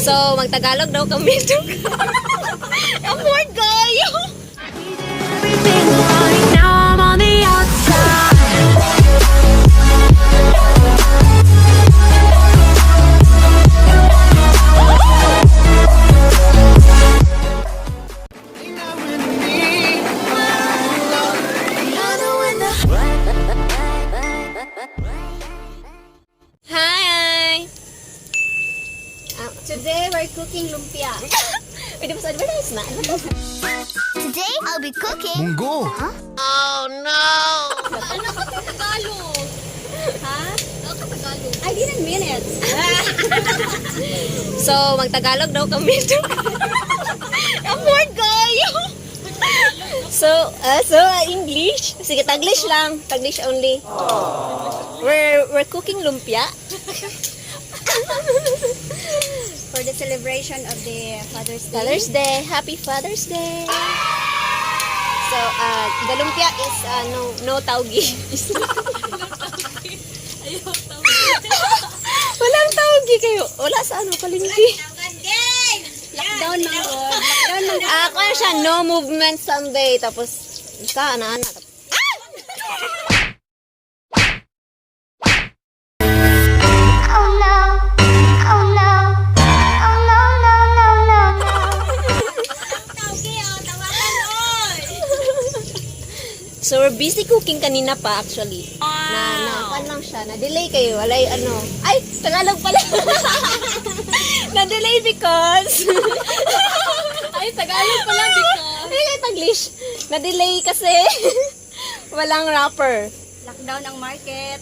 So, magtagalog daw kami. Ang bored kayo. Now I'm on the outside. Hi! Today we're cooking lumpia. Pwede ba sa advertise na? Today I'll be cooking. Munggo! Ano ka Tagalog? Ha? Ano ka Tagalog? I didn't mean it. So, magtagalog daw kami. Ang bored kayo. So, English. Sige, Taglish lang. Taglish only. We're cooking lumpia. For the celebration of the Father's Day. Father's Day. Happy Father's Day. So, the lumpia is no taugi. Walang taugi kayo. Wala sa palengke. Lockdown man God. Lockdown man. Ako na siya, no movement Sunday. Tapos, anak. Oh no. Oh no. Oh no, no, no, no. So, we're busy cooking kanina pa, actually. Pan lang siya. Na-delay kayo. Walay, Ay, Tagalog pala. Na-delay because... Ay, Tagalog pala because. Ay, Taglish. Na-delay kasi walang wrapper. Lockdown ang market.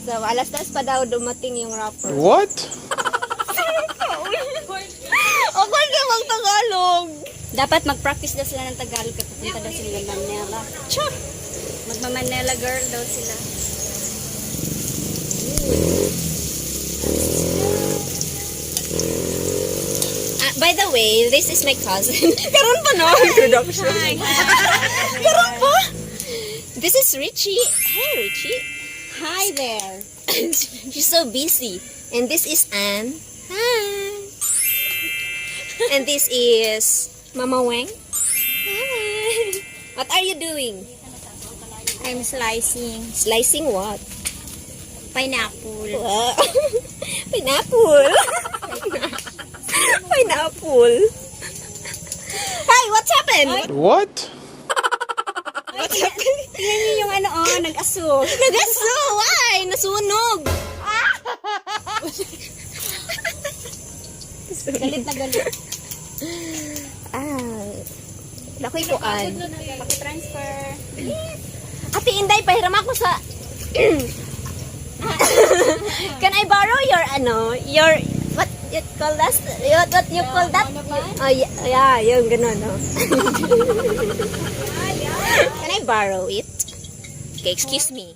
So, alas-das pa daw dumating yung wrapper. What? Ako namang Tagalog. Dapat mag-practice daw sila ng Tagalog kapag pupunta daw sila ng Manila. Char! Magma-Manila girl daw sila. By the way, this is my cousin. Karon pa no? Introduction. Karon pa? This is Richie. Hey, Richie. Hi there. She's so busy. And this is Anne. Hi. And this is Mama Wang. Hi. What are you doing? I'm slicing Slicing what? pineapple. Wow. Pineapple. Pineapple. Hi, what's happened? What? What's happened? Tingnan niyo yung nag-aso. Nagaso! Why? Nasunog! Galit na galit. Lakoy kuan. Paki-transfer. Ate Inday, pahiram ako sa... Can I borrow your what you call that? What you call that? Oh, yeah, yung ganun, no? Can I borrow it? Okay, excuse me.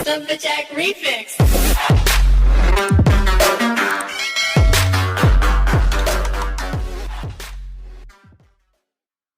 Lumberjack Remix.